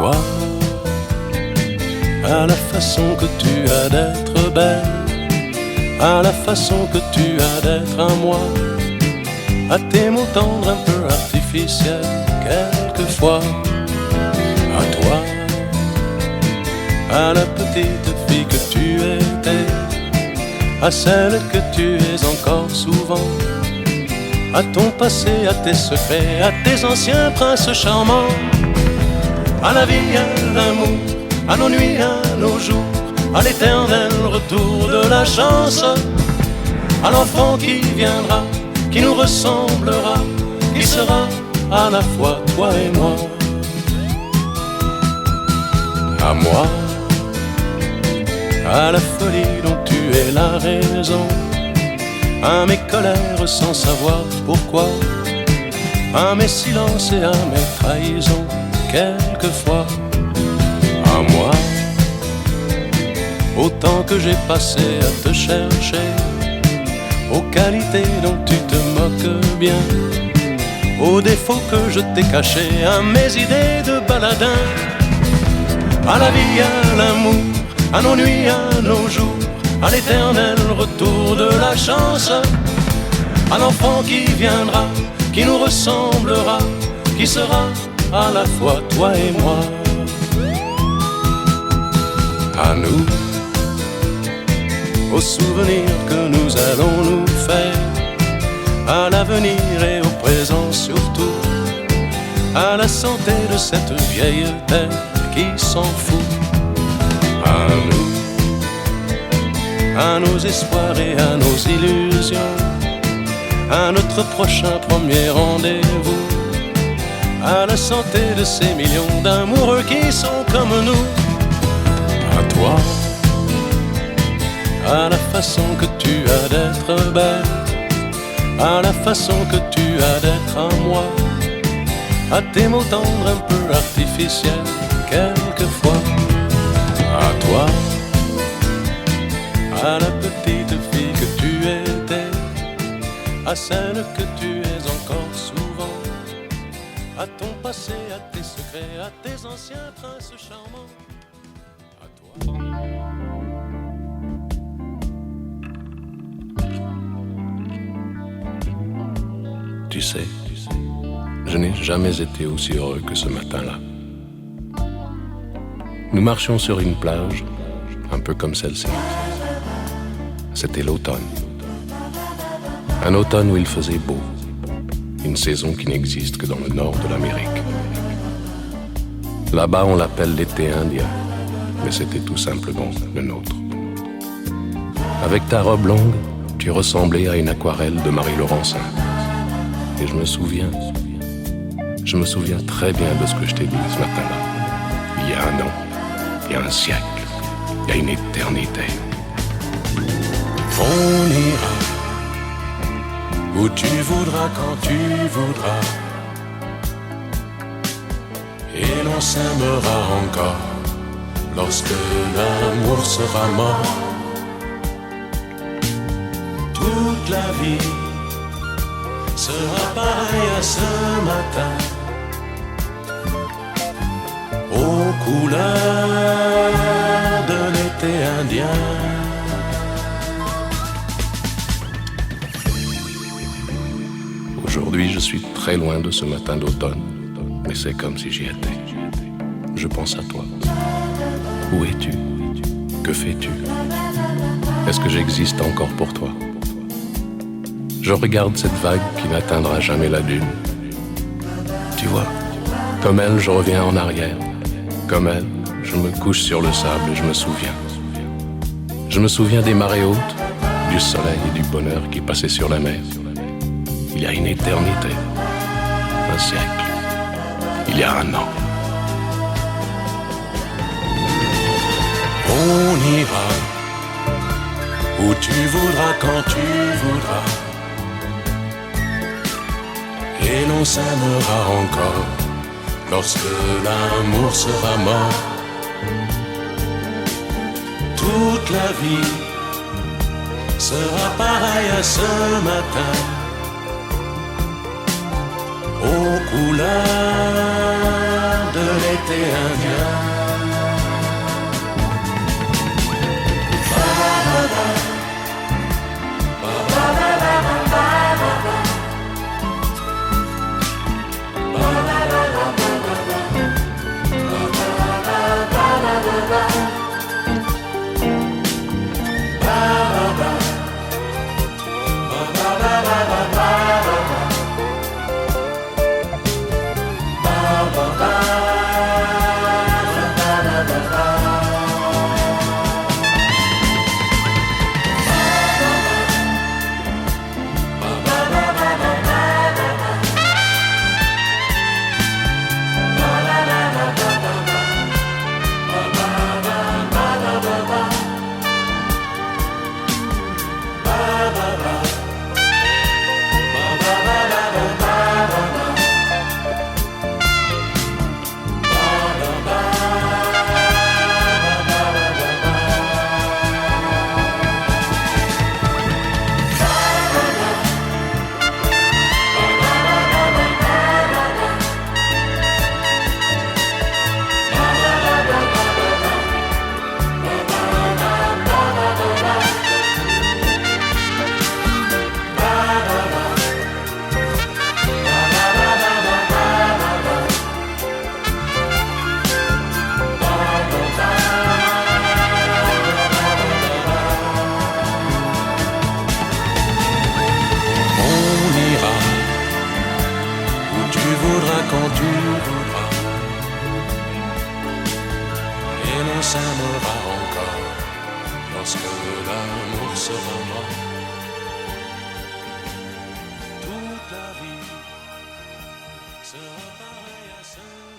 toi, à la façon que tu as d'être belle, à la façon que tu as d'être à moi, à tes mots tendres un peu artificiels quelquefois, à toi, à la petite fille que tu étais, à celle que tu es encore souvent, à ton passé, à tes secrets, à tes anciens princes charmants, à la vie, à l'amour, à nos nuits, à nos jours, à l'éternel retour de la chance, à l'enfant qui viendra, qui nous ressemblera, qui sera à la fois toi et moi. À moi, à la folie dont tu es la raison, à mes colères sans savoir pourquoi, à mes silences et à mes trahisons quelquefois. À moi, au temps que j'ai passé à te chercher, aux qualités dont tu te moques bien, aux défauts que je t'ai cachés, à mes idées de baladin, à la vie, à l'amour, à nos nuits, à nos jours, à l'éternel retour de la chance, à l'enfant qui viendra, qui nous ressemblera, qui sera à la fois toi et moi. À nous, aux souvenirs que nous allons nous faire, à l'avenir et au présent surtout, à la santé de cette vieille terre qui s'en fout. À nous, à nos espoirs et à nos illusions, à notre prochain premier rendez-vous, à la santé de ces millions d'amoureux qui sont comme nous. À toi, à la façon que tu as d'être belle, à la façon que tu as d'être à moi, à tes mots tendres un peu artificiels quelquefois. À toi, à la petite fille que tu étais, à celle que tu es encore souvent, à ton passé, à tes secrets, à tes anciens princes charmants. À toi. Tu sais, je n'ai jamais été aussi heureux que ce matin-là. Nous marchions sur une plage, un peu comme celle-ci. C'était l'automne. Un automne où il faisait beau. Une saison qui n'existe que dans le nord de l'Amérique. Là-bas, on l'appelle l'été indien, mais c'était tout simplement le nôtre. Avec ta robe longue, tu ressemblais à une aquarelle de Marie Laurencin. Et je me souviens très bien de ce que je t'ai dit ce matin-là. Il y a un an, il y a un siècle, il y a une éternité. On ira où tu voudras, quand tu voudras, et l'on s'aimera encore lorsque l'amour sera mort. Toute la vie sera pareil à ce matin, aux couleurs de l'été indien. Aujourd'hui, je suis très loin de ce matin d'automne, mais c'est comme si j'y étais. Je pense à toi. Où es-tu? Que fais-tu? Est-ce que j'existe encore pour toi? Je regarde cette vague qui n'atteindra jamais la dune. Tu vois, comme elle, je reviens en arrière. Comme elle, je me couche sur le sable et je me souviens. Je me souviens des marées hautes, du soleil et du bonheur qui passaient sur la mer. Il y a une éternité, un siècle, il y a un an. On ira où tu voudras, quand tu voudras, et l'on s'aimera encore lorsque l'amour sera mort. Toute la vie sera pareille à ce matin, aux couleurs de de l'été indien. Quand tu voudras, et l'on s'aimera encore lorsque l'amour sera mort. Toute la vie sera pareille à ce